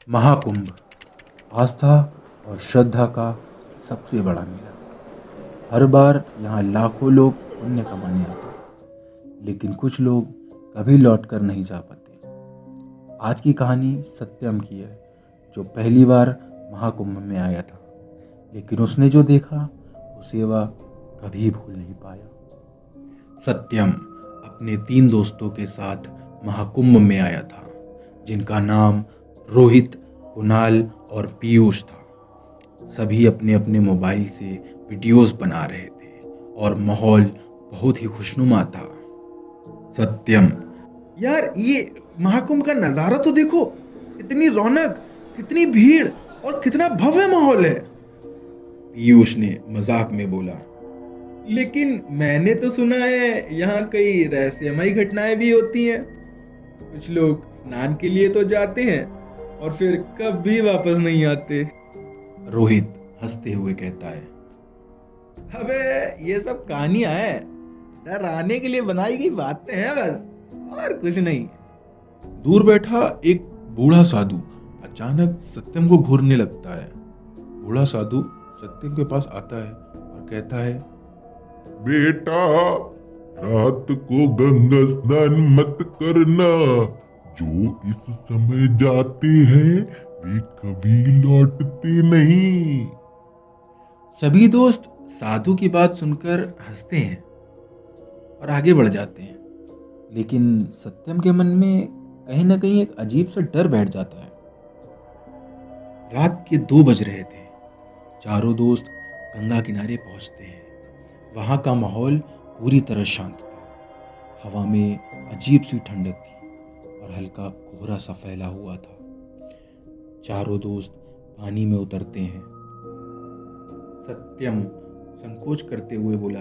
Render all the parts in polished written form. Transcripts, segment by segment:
महाकुंभ आस्था और श्रद्धा का सबसे बड़ा मेला। हर बार यहाँ लाखों लोग पुण्य कमाने आते हैं, लेकिन कुछ लोग कभी लौट कर नहीं जा पाते। आज की कहानी सत्यम की है, जो पहली बार महाकुंभ में आया था, लेकिन उसने जो देखा उसे वह कभी भूल नहीं पाया। सत्यम अपने 3 दोस्तों के साथ महाकुंभ में आया था, जिनका नाम रोहित, कुणाल और पीयूष था। सभी अपने अपने मोबाइल से वीडियोस बना रहे थे और माहौल बहुत ही खुशनुमा था। सत्यम, यार ये महाकुंभ का नजारा तो देखो, कितनी रौनक, कितनी भीड़ और कितना भव्य माहौल है। पीयूष ने मजाक में बोला। लेकिन मैंने तो सुना है यहाँ कई रहस्यमयी घटनाएं भी होती हैं। कुछ लोग स्नान के लिए तो जाते हैं और फिर कभी वापस नहीं आते। रोहित हंसते हुए कहता है, अबे ये सब कहानियां हैं, डराने के लिए बनाई गई बातें हैं बस, और कुछ नहीं। दूर बैठा एक बूढ़ा साधु अचानक सत्यम को घूरने लगता है। बूढ़ा साधु सत्यम के पास आता है और कहता है, बेटा, रात को गंगा स्नान मत करना। जो इस समय जाते हैं वे कभी लौटते नहीं। सभी दोस्त साधु की बात सुनकर हंसते हैं और आगे बढ़ जाते हैं, लेकिन सत्यम के मन में कहीं ना कहीं एक अजीब सा डर बैठ जाता है। रात के 2 बज रहे थे। चारों दोस्त गंगा किनारे पहुंचते हैं। वहां का माहौल पूरी तरह शांत था। हवा में अजीब सी ठंडक थी और हल्का कोहरा सा फैला हुआ था। चारों दोस्त पानी में उतरते हैं। सत्यम संकोच करते हुए बोला,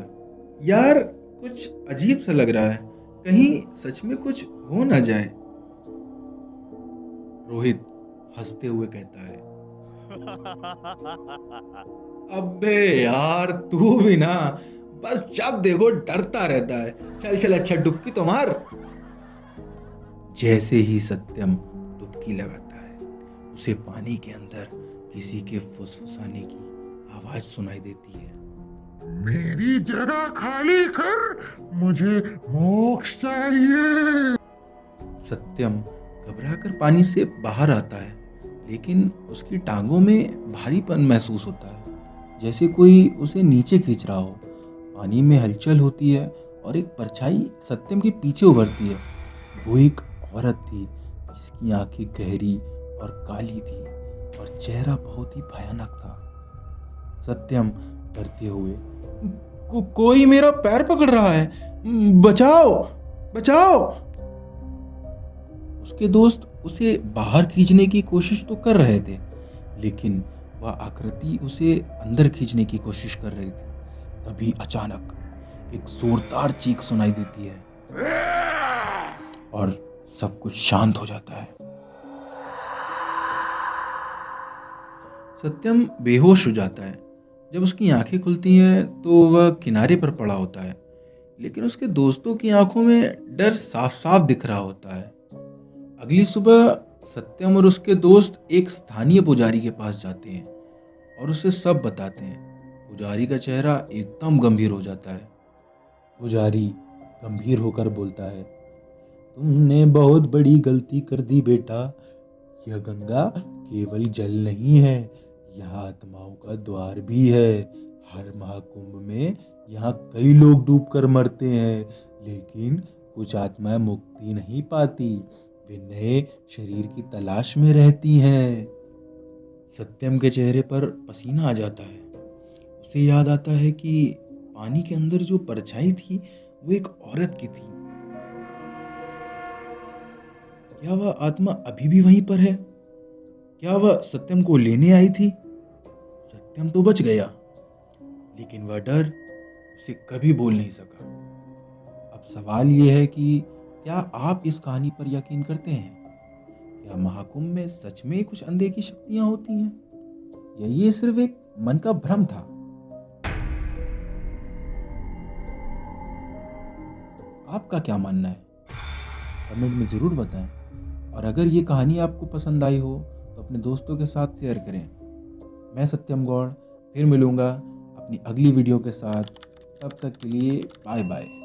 यार कुछ अजीब सा लग रहा है, कहीं सच में कुछ हो ना जाए। रोहित हंसते हुए कहता है, अबे यार तू भी ना, बस जब देखो डरता रहता है। चल चल, अच्छा डुबकी तो मार। जैसे ही सत्यम डुबकी लगाता है, उसे पानी के अंदर किसी के फुसफुसाने की आवाज सुनाई देती है। मेरी जगह खाली कर, मुझे मोक्ष चाहिए। सत्यम घबराकर पानी से बाहर आता है, लेकिन उसकी टांगों में भारीपन महसूस होता है, जैसे कोई उसे नीचे खींच रहा हो। पानी में हलचल होती है और एक परछाई सत्यम के पीछे उभरती है। वो एक औरत थी, जिसकी आंखें गहरी और काली थी और चेहरा बहुत ही भयानक था। सत्यम डरते हुए, कोई मेरा पैर पकड़ रहा है, बचाओ बचाओ। उसके दोस्त उसे बाहर खींचने की कोशिश तो कर रहे थे, लेकिन वह आकृति उसे अंदर खींचने की कोशिश कर रही थी। तभी अचानक एक जोरदार चीख सुनाई देती है और सब कुछ शांत हो जाता है। सत्यम बेहोश हो जाता है। जब उसकी आंखें खुलती हैं तो वह किनारे पर पड़ा होता है, लेकिन उसके दोस्तों की आंखों में डर साफ साफ दिख रहा होता है। अगली सुबह सत्यम और उसके दोस्त एक स्थानीय पुजारी के पास जाते हैं और उसे सब बताते हैं। पुजारी का चेहरा एकदम गंभीर हो जाता है। पुजारी गंभीर होकर बोलता है, तुमने बहुत बड़ी गलती कर दी बेटा। यह गंगा केवल जल नहीं है, यह आत्माओं का द्वार भी है। हर महाकुंभ में यहाँ कई लोग डूबकर मरते हैं, लेकिन कुछ आत्माएं मुक्ति नहीं पाती। वे नए शरीर की तलाश में रहती हैं। सत्यम के चेहरे पर पसीना आ जाता है। उसे याद आता है कि पानी के अंदर जो परछाई थी वो एक औरत की थी। क्या वह आत्मा अभी भी वहीं पर है? क्या वह सत्यम को लेने आई थी? सत्यम तो बच गया, लेकिन वह डर उसे कभी भूल नहीं सका। अब सवाल यह है कि क्या आप इस कहानी पर यकीन करते हैं? क्या महाकुंभ में सच में कुछ अनदेखी शक्तियां होती हैं, या ये सिर्फ एक मन का भ्रम था? आपका क्या मानना है? कमेंट में जरूर बताएं। और अगर ये कहानी आपको पसंद आई हो तो अपने दोस्तों के साथ शेयर करें। मैं सत्यम गौड़ फिर मिलूँगा अपनी अगली वीडियो के साथ। तब तक के लिए बाय बाय।